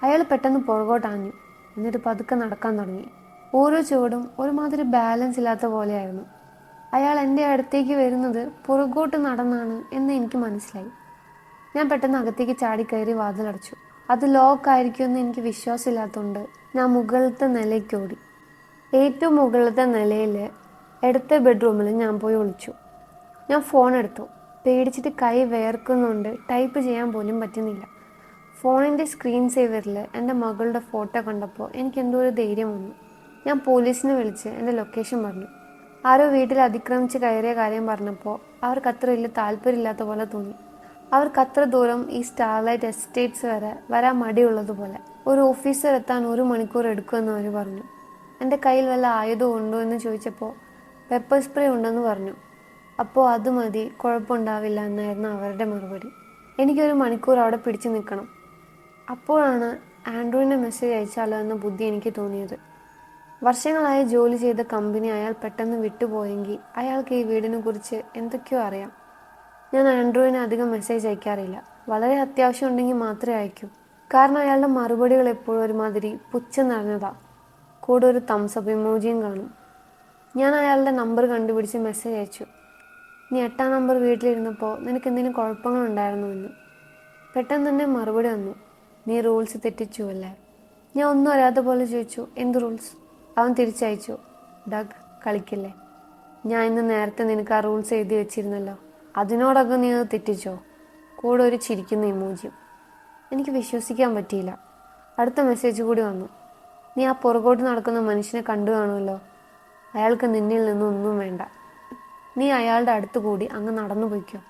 അയാൾ പെട്ടെന്ന് പുറകോട്ടാഞ്ഞു, എന്നിട്ട് പതുക്കെ നടക്കാൻ തുടങ്ങി. ഓരോ ചുവടും ഒരുമാതിരി ബാലൻസ് ഇല്ലാത്ത പോലെയായിരുന്നു. അയാൾ എൻ്റെ അടുത്തേക്ക് വരുന്നത് പുറകോട്ട് നടന്നാണ് എന്ന് എനിക്ക് മനസ്സിലായി. ഞാൻ പെട്ടെന്ന് അകത്തേക്ക് ചാടിക്കയറി വാതിലടച്ചു. അത് ലോക്കായിരിക്കുമെന്ന് എനിക്ക് വിശ്വാസമില്ലാത്തതുകൊണ്ട് ഞാൻ മുകളിലത്തെ നിലയ്ക്ക് ഓടി. ഏറ്റവും മുകളിലത്തെ നിലയിൽ ഇടത്തെ ബെഡ്റൂമിൽ ഞാൻ പോയി ഒളിച്ചു. ഞാൻ ഫോൺ എടുത്തു. പേടിച്ചിട്ട് കൈ വേർക്കുന്നുണ്ട്, ടൈപ്പ് ചെയ്യാൻ പോലും പറ്റുന്നില്ല. ഫോണിൻ്റെ സ്ക്രീൻ സേവറിൽ എൻ്റെ മകളുടെ ഫോട്ടോ കണ്ടപ്പോൾ എനിക്ക് എന്തോ ഒരു ധൈര്യം വന്നു. ഞാൻ പോലീസിനെ വിളിച്ച് എൻ്റെ ലൊക്കേഷൻ പറഞ്ഞു. ആരോ വീട്ടിൽ അതിക്രമിച്ച് കയറിയ കാര്യം പറഞ്ഞപ്പോൾ അവർക്ക് അത്ര വലിയ താല്പര്യമില്ലാത്ത പോലെ തോന്നി. അവർക്ക് അത്ര ദൂരം ഈ സ്റ്റാർലൈറ്റ് എസ്റ്റേറ്റ്സ് വരെ വരാൻ മടിയുള്ളതുപോലെ. ഒരു ഓഫീസർ എത്താൻ 1 മണിക്കൂർ എടുക്കുമെന്ന് അവർ പറഞ്ഞു. എൻ്റെ കയ്യിൽ വല്ല ആയുധം ഉണ്ടോ എന്ന് ചോദിച്ചപ്പോൾ പെപ്പർ സ്പ്രേ ഉണ്ടെന്ന് പറഞ്ഞു. അപ്പോൾ അത് മതി, കുഴപ്പമുണ്ടാവില്ല എന്നായിരുന്നു അവരുടെ മറുപടി. എനിക്കൊരു മണിക്കൂർ അവിടെ പിടിച്ചു നിൽക്കണം. അപ്പോഴാണ് ആൻഡ്രൂവിനെ മെസ്സേജ് അയച്ചാലോ എന്ന ബുദ്ധി എനിക്ക് തോന്നിയത്. വർഷങ്ങളായി ജോലി ചെയ്ത കമ്പനി അയാൾ പെട്ടെന്ന് വിട്ടുപോയെങ്കിൽ അയാൾക്ക് ഈ വീടിനെ കുറിച്ച് എന്തൊക്കെയോ അറിയാം. ഞാൻ ആൻഡ്രൂവിന് അധികം മെസ്സേജ് അയക്കാറില്ല. വളരെ അത്യാവശ്യം ഉണ്ടെങ്കിൽ മാത്രമേ അയക്കൂ. കാരണം അയാളുടെ മറുപടികൾ എപ്പോഴും ഒരുമാതിരി പുച്ഛം നിറഞ്ഞതാ. കൂടെ ഒരു തംസപ്പ് ഇമോജിയും കാണും. ഞാൻ അയാളുടെ നമ്പർ കണ്ടുപിടിച്ച് മെസ്സേജ് അയച്ചു. നീ 8ാം നമ്പർ വീട്ടിലിരുന്നപ്പോൾ നിനക്ക് എന്തെങ്കിലും കുഴപ്പങ്ങളുണ്ടായിരുന്നോ എന്ന്. പെട്ടെന്ന് തന്നെ മറുപടി വന്നു, നീ റൂൾസ് തെറ്റിച്ചു അല്ലേ. ഞാൻ ഒന്നും അറിയാത്ത പോലെ ചോദിച്ചു, എന്ത് റൂൾസ്? അവൻ തിരിച്ചയച്ചു, ഡഗ്, കളിക്കില്ലേ. ഞാൻ ഇന്ന് നേരത്തെ നിനക്ക് ആ റൂൾസ് എഴുതി വെച്ചിരുന്നല്ലോ, അതിനോടൊക്കെ നീ അത് തെറ്റിച്ചോ? കൂടെ ഒരു ചിരിക്കുന്ന ഇമോജിയും. എനിക്ക് വിശ്വസിക്കാൻ പറ്റിയില്ല. അടുത്ത മെസ്സേജ് കൂടി വന്നു, നീ ആ പുറകോട്ട് നടക്കുന്ന മനുഷ്യനെ കണ്ടു കാണുമല്ലോ, അയാൾക്ക് നിന്നിൽ നിന്നൊന്നും വേണ്ട. നീ അയാളുടെ അടുത്ത് കൂടി അങ്ങ് നടന്നു പോയിക്കോ.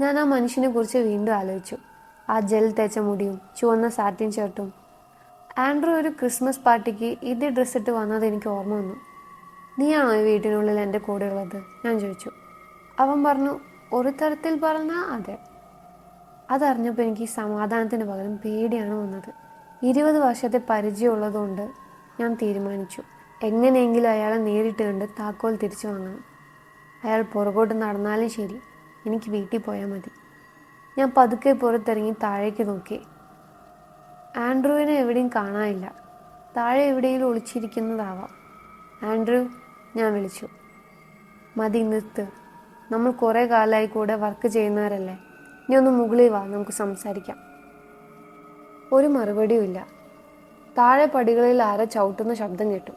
ഞാൻ ആ മനുഷ്യനെ കുറിച്ച് വീണ്ടും ആലോചിച്ചു. ആ ജെൽ തേച്ച മുടിയും ചുവന്ന സാറ്റിൻ ഷർട്ടും. ആൻഡ്രൂ ഒരു ക്രിസ്മസ് പാർട്ടിക്ക് ഇതേ ഡ്രസ്സിട്ട് വന്നത് എനിക്ക് ഓർമ്മ വന്നു. നീയാണോ ഈ വീട്ടിനുള്ളിൽ എൻ്റെ കൂടെ ഉള്ളത്? ഞാൻ ചോദിച്ചു. അവൻ പറഞ്ഞു, ഒരു തരത്തിൽ പറഞ്ഞാൽ അതെ. അതറിഞ്ഞപ്പോൾ എനിക്ക് സമാധാനത്തിന് പകരം പേടിയാണ് വന്നത്. 20 വർഷത്തെ പരിചയമുള്ളതുകൊണ്ട് ഞാൻ തീരുമാനിച്ചു, എങ്ങനെയെങ്കിലും അയാളെ നേരിട്ട് കണ്ട് താക്കോൽ തിരിച്ചു വാങ്ങണം. അയാൾ പുറകോട്ട് നടന്നാലും ശരി, എനിക്ക് വീട്ടിൽ പോയാൽ മതി. ഞാൻ പതുക്കെ പുറത്തിറങ്ങി താഴേക്ക് നോക്കി. ആൻഡ്രൂവിനെ എവിടെയും കാണാനില്ല. താഴെ എവിടെയെങ്കിലും ഒളിച്ചിരിക്കുന്നതാവാം. ആൻഡ്രൂ, ഞാൻ വിളിച്ചു. മതി, നിർത്ത്. നമ്മൾ കുറേ കാലമായി കൂടെ വർക്ക് ചെയ്യുന്നവരല്ലേ. നീ ഒന്ന് മുകളിൽ വാ, നമുക്ക് സംസാരിക്കാം. ഒരു മറുപടിയുമില്ല. താഴെ പടികളിൽ ആരോ ചവിട്ടുന്ന ശബ്ദം കേട്ടു.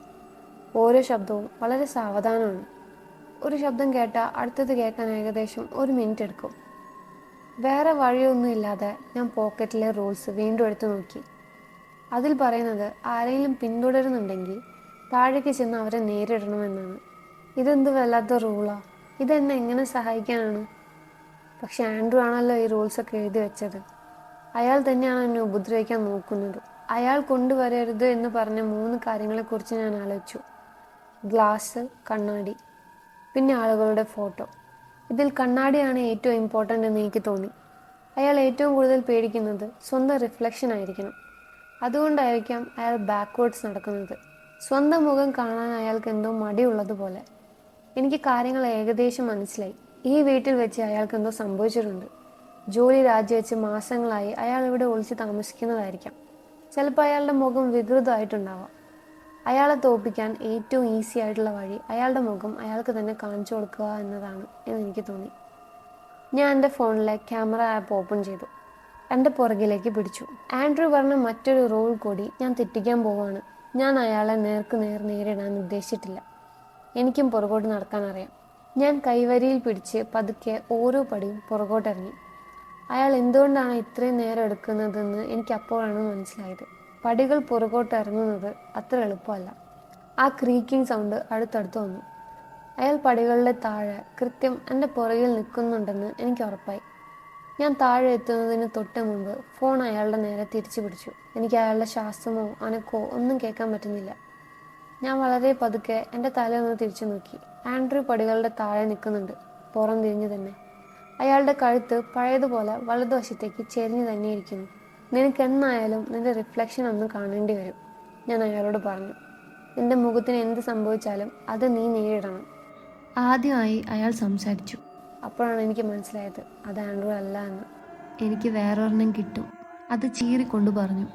ഓരോ ശബ്ദവും വളരെ സാവധാനമാണ്. ഒരു ശബ്ദം കേട്ടാൽ അടുത്തത് കേൾക്കാൻ ഏകദേശം 1 മിനിറ്റ് എടുക്കും. വേറെ വഴിയൊന്നും ഇല്ലാതെ ഞാൻ പോക്കറ്റിലെ റൂൾസ് വീണ്ടും എടുത്തു നോക്കി. അതിൽ പറയുന്നത് ആരെങ്കിലും പിന്തുടരുന്നുണ്ടെങ്കിൽ താഴേക്ക് ചെന്ന് അവരെ നേരിടണമെന്നാണ്. ഇതെന്ത് വല്ലാത്ത റൂളാ, ഇതെന്നെ എങ്ങനെ സഹായിക്കാനാണ്? പക്ഷെ ആൻഡ്രൂ ആണല്ലോ ഈ റൂൾസൊക്കെ എഴുതി വെച്ചത്. അയാൾ തന്നെയാണ് എന്നെ ഉപദ്രവിക്കാൻ നോക്കുന്നത്. അയാൾ കൊണ്ടുവരരുത് എന്ന് പറഞ്ഞ 3 കാര്യങ്ങളെക്കുറിച്ച് ഞാൻ ആലോചിച്ചു. ഗ്ലാസ്, കണ്ണാടി, പിന്നെ ആളുകളുടെ ഫോട്ടോ. ഇതിൽ കണ്ണാടിയാണ് ഏറ്റവും ഇമ്പോർട്ടൻ്റ് എന്ന് എനിക്ക് തോന്നി. അയാൾ ഏറ്റവും കൂടുതൽ പേടിക്കുന്നത് സ്വന്തം റിഫ്ലക്ഷൻ ആയിരിക്കണം. അതുകൊണ്ടായിരിക്കാം അയാൾ ബാക്ക്വേർഡ്സ് നടക്കുന്നത്. സ്വന്തം മുഖം കാണാൻ അയാൾക്ക് എന്തോ മടിയുള്ളതുപോലെ. എനിക്ക് കാര്യങ്ങൾ ഏകദേശം മനസ്സിലായി. ഈ വീട്ടിൽ വെച്ച് അയാൾക്ക് എന്തോ സംഭവിച്ചിട്ടുണ്ട്. ജോലി രാജിവെച്ച് മാസങ്ങളായി അയാൾ ഇവിടെ ഒളിച്ച് താമസിക്കുന്നതായിരിക്കാം. ചിലപ്പോൾ അയാളുടെ മുഖം വികൃതമായിട്ടുണ്ടാവാം. അയാളെ തോൽപ്പിക്കാൻ ഏറ്റവും ഈസി ആയിട്ടുള്ള വഴി അയാളുടെ മുഖം അയാൾക്ക് തന്നെ കാണിച്ചു കൊടുക്കുക എന്നതാണ് എന്നെനിക്ക് തോന്നി. ഞാൻ എൻ്റെ ഫോണിലെ ക്യാമറ ആപ്പ് ഓപ്പൺ ചെയ്തു. എൻ്റെ പുറകിലേക്ക് പിടിച്ചു. ആൻഡ്രൂ പറഞ്ഞ മറ്റൊരു റൂൾ കൂടി ഞാൻ തെറ്റിക്കാൻ പോവാണ്. ഞാൻ അയാളെ നേർക്കുനേർ നേരിടാൻ ഉദ്ദേശിച്ചിട്ടില്ല. എനിക്കും പുറകോട്ട് നടക്കാനറിയാം. ഞാൻ കൈവരിയിൽ പിടിച്ച് പതുക്കെ ഓരോ പടിയും പുറകോട്ടിറങ്ങി. അയാൾ എന്തുകൊണ്ടാണ് ഇത്രയും നേരം എടുക്കുന്നതെന്ന് എനിക്ക് അപ്പോഴാണ് മനസ്സിലായത്. പടികൾ പുറകോട്ട് ഇറങ്ങുന്നത് അത്ര എളുപ്പമല്ല. ആ ക്രീക്കിംഗ് സൗണ്ട് അടുത്തടുത്ത് വന്നു. അയാൾ പടികളുടെ താഴെ കൃത്യം എൻ്റെ പുറകിൽ നിൽക്കുന്നുണ്ടെന്ന് എനിക്ക് ഉറപ്പായി. ഞാൻ താഴെ എത്തുന്നതിന് തൊട്ട് മുമ്പ് ഫോൺ അയാളുടെ നേരെ തിരിച്ചു പിടിച്ചു. എനിക്ക് അയാളുടെ ശ്വാസമോ അനക്കോ ഒന്നും കേൾക്കാൻ പറ്റുന്നില്ല. ഞാൻ വളരെ പതുക്കെ എൻ്റെ തലയൊന്ന് തിരിച്ചു നോക്കി. ആൻഡ്രൂ പടികളുടെ താഴെ നിൽക്കുന്നുണ്ട്, പുറം തിരിഞ്ഞു തന്നെ. അയാളുടെ കഴുത്ത് പഴയതുപോലെ വലതുവശത്തേക്ക് ചെരിഞ്ഞു തന്നെ ഇരിക്കുന്നു. നിനക്ക് എന്നായാലും നിന്റെ റിഫ്ലക്ഷൻ ഒന്ന് കാണേണ്ടി വരും, ഞാൻ അയാളോട് പറഞ്ഞു. നിന്റെ മുഖത്തിന് എന്ത് സംഭവിച്ചാലും അത് നീ നേരിടണം. ആദ്യമായി അയാൾ സംസാരിച്ചു. അപ്പോഴാണ് എനിക്ക് മനസ്സിലായത് അത് ആൻഡ്രൂ അല്ല എന്ന്. എനിക്ക് വേറൊരെണ്ണം കിട്ടും, അത് ചീറിക്കൊണ്ട് പറഞ്ഞു.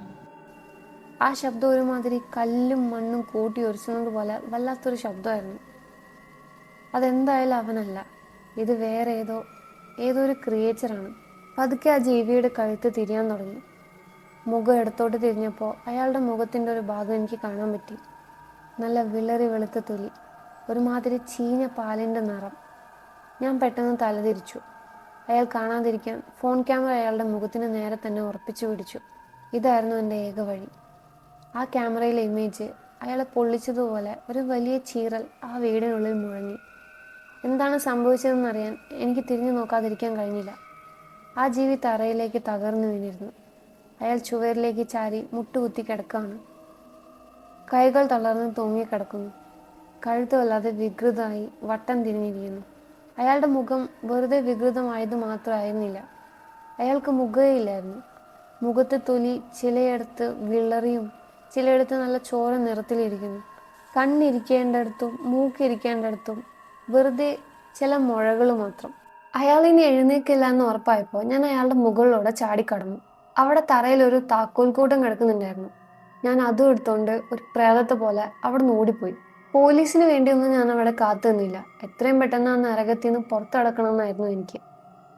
ആ ശബ്ദം ഒരുമാതിരി കല്ലും മണ്ണും കൂട്ടി ഒരിച്ചുന്നത് പോലെ വല്ലാത്തൊരു ശബ്ദമായിരുന്നു. അതെന്തായാലും അവനല്ല, ഇത് വേറെ ഏതോ ഒരു ക്രിയേച്ചറാണ്. പതുക്കെ ആ ജീവിയുടെ കഴുത്ത് തിരിയാൻ തുടങ്ങി. മുഖം ഇടത്തോട്ട് തിരിഞ്ഞപ്പോൾ അയാളുടെ മുഖത്തിൻ്റെ ഒരു ഭാഗം എനിക്ക് കാണാൻ പറ്റി. നല്ല വിളറി വെളുത്ത തൊലി, ഒരുമാതിരി ചീഞ്ഞ പാലിൻ്റെ നിറം. ഞാൻ പെട്ടെന്ന് തലതിരിച്ചു. അയാൾ കാണാതിരിക്കാൻ ഫോൺ ക്യാമറ അയാളുടെ മുഖത്തിന് നേരെ തന്നെ ഉറപ്പിച്ചു പിടിച്ചു. ഇതായിരുന്നു എൻ്റെ ഏക വഴി. ആ ക്യാമറയിലെ ഇമേജ് അയാളെ പൊള്ളിച്ചതുപോലെ ഒരു വലിയ ചീറൽ ആ വീടിനുള്ളിൽ മുഴങ്ങി. എന്താണ് സംഭവിച്ചതെന്നറിയാൻ എനിക്ക് തിരിഞ്ഞു നോക്കാതിരിക്കാൻ കഴിഞ്ഞില്ല. ആ ജീവി തറയിലേക്ക് തകർന്നു വീണിരുന്നു. അയാൾ ചുവരിലേക്ക് ചാരി മുട്ടുകുത്തി കിടക്കുകയാണ്. കൈകൾ തളർന്ന് തൂങ്ങിക്കിടക്കുന്നു. കഴുത്ത് വല്ലാതെ വികൃതമായി വട്ടം തിരിഞ്ഞിരിക്കുന്നു. അയാളുടെ മുഖം വെറുതെ വികൃതമായത് മാത്രമായിരുന്നില്ല, അയാൾക്ക് മുഖയില്ലായിരുന്നു. മുഖത്ത് തൊലി ചിലയിടത്ത് വിളറിയും ചിലയിടത്ത് നല്ല ചോര നിറത്തിലിരിക്കുന്നു. കണ്ണിരിക്കേണ്ടടുത്തും മൂക്കിരിക്കേണ്ടടുത്തും വെറുതെ ചില മുഴകൾ മാത്രം. അയാൾ ഇനി എഴുന്നേക്കില്ല എന്ന് ഉറപ്പായപ്പോൾ ഞാൻ അയാളുടെ മുകളിലൂടെ ചാടിക്കടന്നു. അവിടെ തറയിൽ ഒരു താക്കോൽക്കൂട്ടം കിടക്കുന്നുണ്ടായിരുന്നു. ഞാൻ അതും എടുത്തോണ്ട് ഒരു പ്രേതത്തെ പോലെ അവിടെ നിന്ന് ഓടിപ്പോയി. പോലീസിന് വേണ്ടിയൊന്നും ഞാൻ അവിടെ കാത്തു നിന്നില്ല. എത്രയും പെട്ടെന്ന് ആ നരകത്തിൽ നിന്ന് പുറത്തു കടക്കണമെന്നായിരുന്നു എനിക്ക്.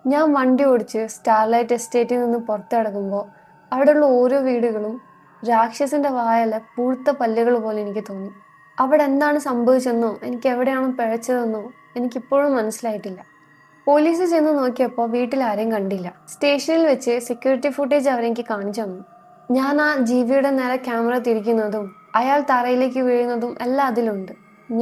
ഞാൻ വണ്ടി ഓടിച്ച് സ്റ്റാർലൈറ്റ് എസ്റ്റേറ്റിൽ നിന്ന് പുറത്തു കടക്കുമ്പോൾ അവിടെയുള്ള ഓരോ വീടുകളും രാക്ഷസിന്റെ വായല പൂഴ്ത്ത പല്ലുകൾ പോലെ എനിക്ക് തോന്നി. അവിടെ എന്താണ് സംഭവിച്ചെന്നോ എനിക്ക് എവിടെയാണ് പിഴച്ചതെന്നോ എനിക്കിപ്പോഴും മനസ്സിലായിട്ടില്ല. പോലീസ് ചെന്ന് നോക്കിയപ്പോൾ വീട്ടിൽ ആരെയും കണ്ടില്ല. സ്റ്റേഷനിൽ വെച്ച് സെക്യൂരിറ്റി ഫുട്ടേജ് അവരെനിക്ക് കാണിച്ചു തന്നു. ഞാൻ ആ ജീവിയുടെ നേരെ ക്യാമറ തിരിക്കുന്നതും അയാൾ തറയിലേക്ക് വീഴുന്നതും എല്ലാം അതിലുണ്ട്.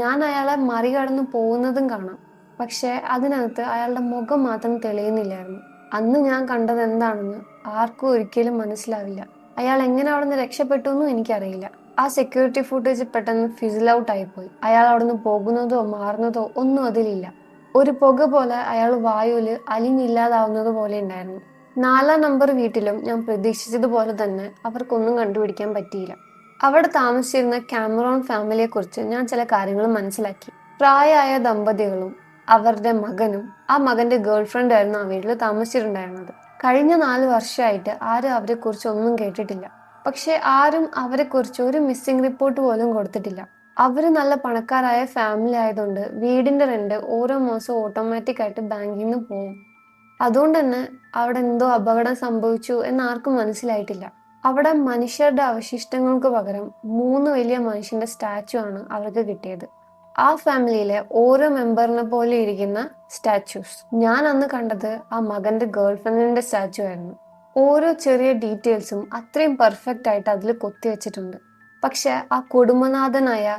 ഞാൻ അയാളെ മറികടന്നു പോകുന്നതും കാണാം. പക്ഷെ അതിനകത്ത് അയാളുടെ മുഖം മാത്രം തെളിയുന്നില്ലായിരുന്നു. അന്ന് ഞാൻ കണ്ടത് എന്താണെന്ന് ആർക്കും ഒരിക്കലും മനസ്സിലാവില്ല. അയാൾ എങ്ങനെ അവിടെ നിന്ന് രക്ഷപ്പെട്ടു എന്നും എനിക്കറിയില്ല. ആ സെക്യൂരിറ്റി ഫുട്ടേജ് പെട്ടെന്ന് ഫിസിൽ ഔട്ട് ആയിപ്പോയി. അയാൾ അവിടെ നിന്ന് പോകുന്നതോ മാറുന്നതോ ഒന്നും അതിലില്ല. ഒരു പുക പോലെ അയാൾ വായുവില് അലിഞ്ഞില്ലാതാവുന്നത് പോലെ ഉണ്ടായിരുന്നു. 4-ാം നമ്പർ വീട്ടിലും ഞാൻ പ്രതീക്ഷിച്ചതുപോലെ തന്നെ അവർക്കൊന്നും കണ്ടുപിടിക്കാൻ പറ്റിയില്ല. അവിടെ താമസിച്ചിരുന്ന കാമറോൺ ഫാമിലിയെ കുറിച്ച് ഞാൻ ചില കാര്യങ്ങൾ മനസ്സിലാക്കി. പ്രായമായ ദമ്പതികളും അവരുടെ മകനും ആ മകന്റെ ഗേൾ ഫ്രണ്ട് ആയിരുന്നു ആ വീട്ടിൽ താമസിച്ചിട്ടുണ്ടായിരുന്നത്. കഴിഞ്ഞ 4 വർഷമായിട്ട് ആരും അവരെ കുറിച്ച് ഒന്നും കേട്ടിട്ടില്ല. പക്ഷെ ആരും അവരെ കുറിച്ച് ഒരു മിസ്സിംഗ് റിപ്പോർട്ട് പോലും കൊടുത്തിട്ടില്ല. അവര് നല്ല പണക്കാരായ ഫാമിലി ആയതുകൊണ്ട് വീടിന്റെ റെന്റ് ഓരോ മാസവും ഓട്ടോമാറ്റിക് ആയിട്ട് ബാങ്കിൽ നിന്ന് പോകും. അതുകൊണ്ട് തന്നെ അവിടെ എന്തോ അപകടം സംഭവിച്ചു എന്ന് ആർക്കും മനസ്സിലായിട്ടില്ല. അവിടെ മനുഷ്യരുടെ അവശിഷ്ടങ്ങൾക്ക് പകരം 3 വലിയ മനുഷ്യന്റെ സ്റ്റാച്ചു ആണ് അവർക്ക് കിട്ടിയത്. ആ ഫാമിലിയിലെ ഓരോ മെമ്പറിനെ പോലെ ഇരിക്കുന്ന സ്റ്റാച്യൂസ്. ഞാൻ അന്ന് കണ്ടത് ആ മകന്റെ ഗേൾ ഫ്രണ്ടിന്റെ സ്റ്റാച്ചു ആയിരുന്നു. ഓരോ ചെറിയ ഡീറ്റെയിൽസും അത്രയും പെർഫെക്റ്റ് ആയിട്ട് അതിൽ കൊത്തിവെച്ചിട്ടുണ്ട്. പക്ഷെ ആ കുടുംബനാഥനായ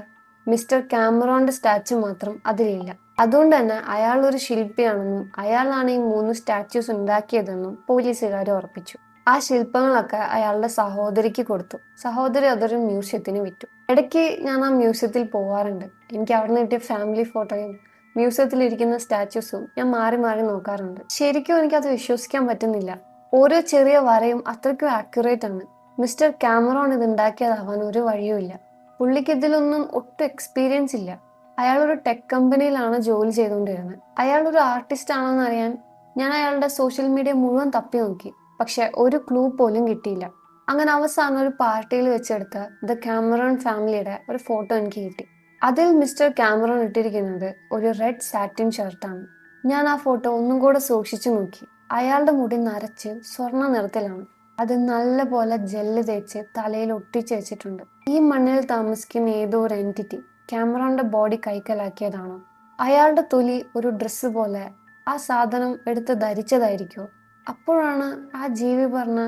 മിസ്റ്റർ കാമറോന്റെ സ്റ്റാച്ചു മാത്രം അതിലില്ല. അതുകൊണ്ട് തന്നെ അയാൾ ഒരു ശില്പിയാണെന്നും അയാളാണ് ഈ 3 സ്റ്റാച്യൂസ് ഉണ്ടാക്കിയതെന്നും പോലീസുകാർ ഉറപ്പിച്ചു. ആ ശില്പങ്ങളൊക്കെ അയാളുടെ സഹോദരിക്ക് കൊടുത്തു. സഹോദരി അതൊരു മ്യൂസിയത്തിന് വിറ്റു. ഇടയ്ക്ക് ഞാൻ ആ മ്യൂസിയത്തിൽ പോവാറുണ്ട്. എനിക്ക് അവിടെ നിന്ന് കിട്ടിയ ഫാമിലി ഫോട്ടോയും മ്യൂസിയത്തിൽ ഇരിക്കുന്ന സ്റ്റാച്യൂസും ഞാൻ മാറി മാറി നോക്കാറുണ്ട്. ശരിക്കും എനിക്കത് വിശ്വസിക്കാൻ പറ്റുന്നില്ല. ഓരോ ചെറിയ വരയും അത്രയ്ക്കും ആക്യുറേറ്റ് ആണ്. മിസ്റ്റർ കാമറോൺ ഇത് ഉണ്ടാക്കിയതാവാൻ ഒരു വഴിയുമില്ല. പുള്ളിക്ക് ഇതിലൊന്നും ഒട്ടും എക്സ്പീരിയൻസ് ഇല്ല. അയാൾ ഒരു ടെക് കമ്പനിയിലാണ് ജോലി ചെയ്തുകൊണ്ടിരുന്നത്. അയാൾ ഒരു ആർട്ടിസ്റ്റ് ആണെന്ന് അറിയാൻ ഞാൻ അയാളുടെ സോഷ്യൽ മീഡിയ മുഴുവൻ തപ്പി നോക്കി. പക്ഷെ ഒരു ക്ലൂ പോലും കിട്ടിയില്ല. അങ്ങനെ അവസാനം ഒരു പാർട്ടിയിൽ വെച്ചെടുത്ത ദ കാമറോൺ ഫാമിലിയുടെ ഒരു ഫോട്ടോ എനിക്ക് കിട്ടി. അതിൽ മിസ്റ്റർ കാമറോൺ ഇട്ടിരിക്കുന്നത് ഒരു റെഡ് സാറ്റിൻ ഷർട്ടാണ്. ഞാൻ ആ ഫോട്ടോ ഒന്നും കൂടെ സൂക്ഷിച്ചു നോക്കി. അയാളുടെ മുടി നരച്ച് സ്വർണ്ണ നിറത്തിലാണ്. അത് നല്ല പോലെ ജെല്ല് തേച്ച് തലയിൽ ഒട്ടിച്ചു വെച്ചിട്ടുണ്ട്. ഈ മണ്ണിൽ താമസിക്കുന്ന ഏതോ ഒരു എൻറ്റിറ്റി കാമറോന്റെ ബോഡി കൈക്കലാക്കിയതാണോ? അയാളുടെ തൊലി ഒരു ഡ്രസ്സ് പോലെ ആ സാധനം എടുത്ത് ധരിച്ചതായിരിക്കോ? അപ്പോഴാണ് ആ ജീവി പറഞ്ഞ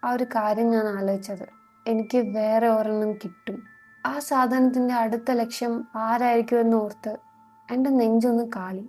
ആ ഒരു കാര്യം ഞാൻ ആലോചിച്ചത്. എനിക്ക് വേറെ ഒരെണ്ണം കിട്ടും. ആ സാധനത്തിന്റെ അടുത്ത ലക്ഷ്യം ആരായിരിക്കും എന്ന് ഓർത്ത് എൻ്റെ നെഞ്ചൊന്ന് കാളി.